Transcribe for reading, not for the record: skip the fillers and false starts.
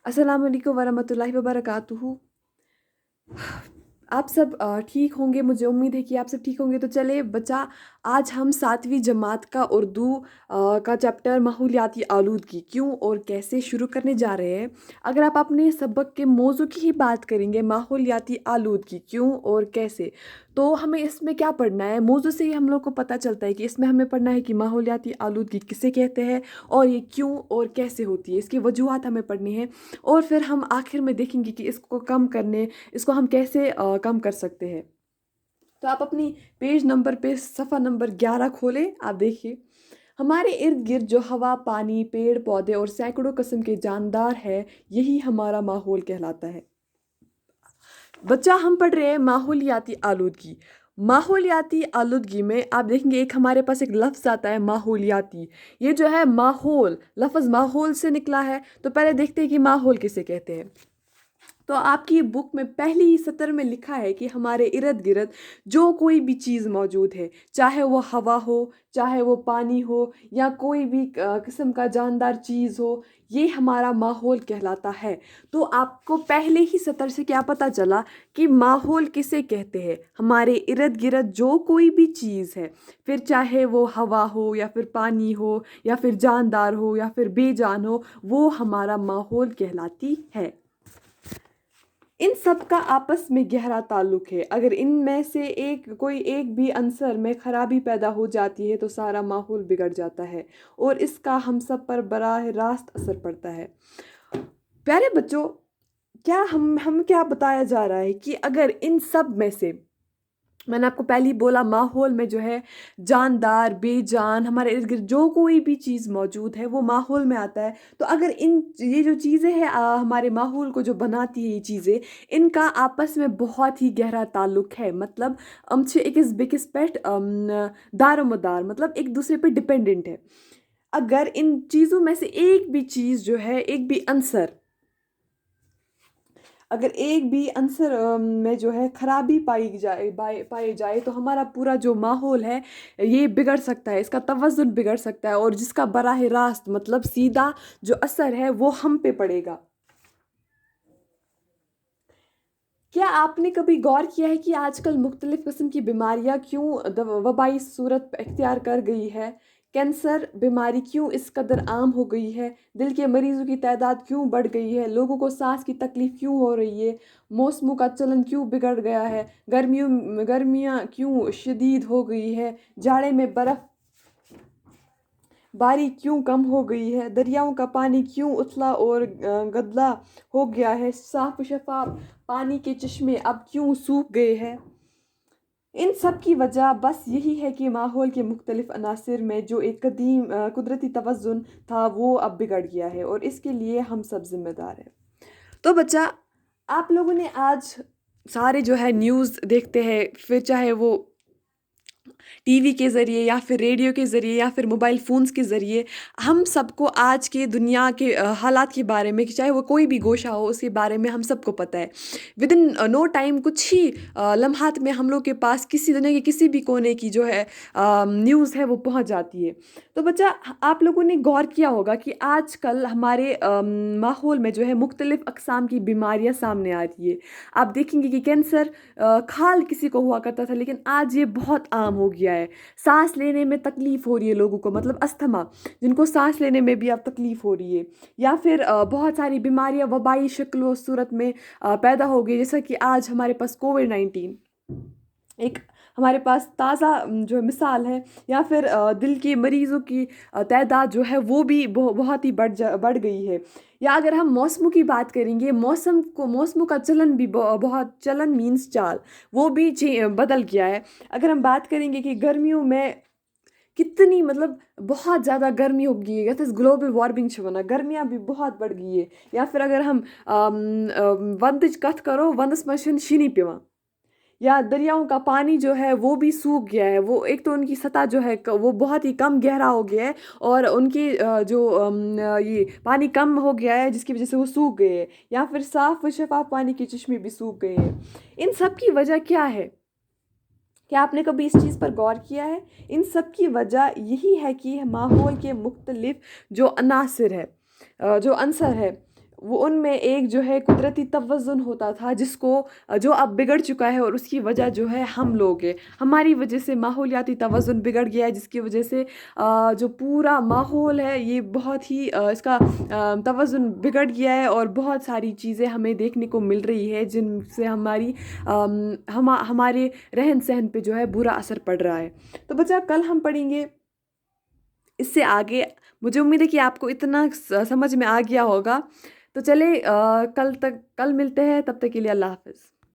अस्सलाम वालेकुम वरहमतुल्लाहि वबरकातुहू। आप सब ठीक होंगे, मुझे उम्मीद है कि आप सब ठीक होंगे। तो चले बच्चा, आज हम 7वीं जमात का उर्दू का चैप्टर माहौलियाती आलूदगी क्यों और कैसे शुरू करने जा रहे हैं। अगर आप अपने सबक के मौजू की ही बात करेंगे, माहौलियाती आलूदगी क्यों और कैसे, तो हमें इसमें क्या पढ़ना है। मौजू से ही हम लोग को पता चलता है कि इसमें हमें पढ़ना है कि माहौलियाती आलूदगी किसे कहते हैं और ये क्यों और कैसे होती है, इसकी वजूहात हमें पढ़नी है। और फिर हम आखिर में देखेंगे कि इसको हम कैसे कम कर सकते हैं। तो आप अपनी पेज नंबर पे सफ़ा नंबर 11 खोलें। आप देखिए, हमारे इर्द गिर्द जो हवा, पानी, पेड़ पौधे और सैकड़ों किस्म के जानदार है, यही हमारा माहौल कहलाता है। बच्चा, हम पढ़ रहे हैं माहौलियाती आलूदगी। माहौलियाती आलूदगी में आप देखेंगे एक हमारे पास एक लफ्ज़ आता है माहौलियाती। ये जो है माहौल, लफ्ज़ माहौल से निकला है। तो पहले देखते हैं कि माहौल किसे कहते हैं। तो आपकी बुक में पहली ही सतर में लिखा है कि हमारे इर्द गिर्द जो कोई भी चीज़ मौजूद है, चाहे वो हवा हो, चाहे वो पानी हो, या कोई भी किस्म का जानदार चीज़ हो, ये हमारा माहौल कहलाता है। तो आपको पहले ही सतर से क्या पता चला कि माहौल किसे कहते हैं। हमारे इर्द गिर्द जो कोई भी चीज़ है, फिर चाहे वो हवा हो या फिर पानी हो या फिर जानदार हो या फिर बेजान हो, वो हमारा माहौल कहलाती है। इन सब का आपस में गहरा ताल्लुक है। अगर इनमें से कोई एक भी अंसर में खराबी पैदा हो जाती है तो सारा माहौल बिगड़ जाता है और इसका हम सब पर बराह रास्त असर पड़ता है। प्यारे बच्चों, क्या हम क्या बताया जा रहा है कि अगर इन सब में से, मैंने आपको पहले ही बोला, माहौल में जो है जानदार, बेजान, हमारे इर्द गिर्द जो कोई भी चीज़ मौजूद है वो माहौल में आता है। तो अगर ये जो चीज़ें हैं हमारे माहौल को जो बनाती है, ये चीज़ें, इनका आपस में बहुत ही गहरा ताल्लुक है। मतलब हम इकिस बिकिस पेट दारोमदार, मतलब एक दूसरे पे डिपेंडेंट है। अगर इन चीज़ों में से एक भी चीज़ जो है, एक भी अंसर, अगर एक भी अंसर में जो है खराबी पाई जाए तो हमारा पूरा जो माहौल है ये बिगड़ सकता है, इसका तवज़ुन बिगड़ सकता है और जिसका बराह रास्त मतलब सीधा जो असर है वो हम पे पड़ेगा। क्या आपने कभी गौर किया है कि आजकल मुख्तलिफ़ किस्म की बीमारियाँ क्यों वबाई सूरत इख्तियार कर गई है। कैंसर बीमारी क्यों इस कदर आम हो गई है, दिल के मरीज़ों की तादाद क्यों बढ़ गई है, लोगों को सांस की तकलीफ़ क्यों हो रही है, मौसमों का चलन क्यों बिगड़ गया है, गर्मियाँ क्यों शदीद हो गई है, जाड़े में बर्फ़ बारी क्यों कम हो गई है, दरियाओं का पानी क्यों उथला और गदला हो गया है, साफ शफाफ पानी के चश्मे अब क्यों सूख गए हैं। इन सब की वजह बस यही है कि माहौल के मुख्तलिफ अनासर में जो एक कदीम कुदरती तवज़ुन था वो अब बिगड़ गया है और इसके लिए हम सब जिम्मेदार हैं। तो बच्चा, आप लोगों ने आज सारे जो है न्यूज़ देखते हैं, फिर चाहे वो टीवी के ज़रिए या फिर रेडियो के ज़रिए या फिर मोबाइल फ़ोन्स के ज़रिए, हम सबको आज के दुनिया के हालात के बारे में, कि चाहे वो कोई भी गोशा हो, उसके बारे में हम सबको पता है। विद इन नो टाइम, कुछ ही लम्हात में हम लोग के पास किसी दुनिया के किसी भी कोने की जो है न्यूज़ है वो पहुंच जाती है। तो बच्चा, आप लोगों ने गौर किया होगा कि आजकल हमारे माहौल में जो है मुख्तलिफ़ अक़साम की बीमारियां सामने आ रही है। आप देखेंगे कि कैंसर खाल किसी को हुआ करता था, लेकिन आज ये बहुत आम हो गया है। सांस लेने में तकलीफ़ हो रही है लोगों को, मतलब अस्थमा, जिनको सांस लेने में भी अब तकलीफ़ हो रही है। या फिर बहुत सारी बीमारियां वबाई शक्ल व सूरत में पैदा हो गई, जैसा कि आज हमारे पास कोविड-19 एक हमारे पास ताज़ा जो है मिसाल है। या फिर दिल के मरीज़ों की तादाद जो है वो भी बहुत ही बढ़ गई है। या अगर हम मौसमों की बात करेंगे, मौसमों का चलन भी बहुत, चलन मीन्स चाल, वो भी बदल गया है। अगर हम बात करेंगे कि गर्मियों में कितनी, मतलब बहुत ज़्यादा गर्मी हो गई है, ग्लोबल वार्मिंग वना गर्मियाँ भी बहुत बढ़ गई है। या फिर अगर हम वंदच कथ करो, वंदस में शीनी पेवा, या दरियाओं का पानी जो है वो भी सूख गया है। वो एक तो उनकी सतह जो है वो बहुत ही कम गहरा हो गया है और उनकी ये पानी कम हो गया है जिसकी वजह से वो सूख गए हैं। या फिर साफ व शफाफ पानी के चश्मे भी सूख गए हैं। इन सब की वजह क्या है? क्या आपने कभी इस चीज़ पर गौर किया है? इन सब की वजह यही है कि माहौल के मुख्तलिफ जो अनासर है, जो अंसर है, وہ ان میں ایک جو ہے قدرتی توازن ہوتا تھا جس کو جو اب بگڑ چکا ہے، اور اس کی وجہ جو ہے ہم لوگ ہیں، ہماری وجہ سے ماحولیاتی توازن بگڑ گیا ہے، جس کی وجہ سے جو پورا ماحول ہے یہ بہت ہی اس کا توازن بگڑ گیا ہے، اور بہت ساری چیزیں ہمیں دیکھنے کو مل رہی ہے جن سے ہماری ہمارے رہن سہن پہ جو ہے برا اثر پڑ رہا ہے۔ تو بچہ کل ہم پڑھیں گے اس سے آگے۔ مجھے امید ہے کہ آپ کو اتنا سمجھ میں آ گیا ہوگا۔ تو چلے کل ملتے ہیں، تب تک کے لیے اللہ حافظ۔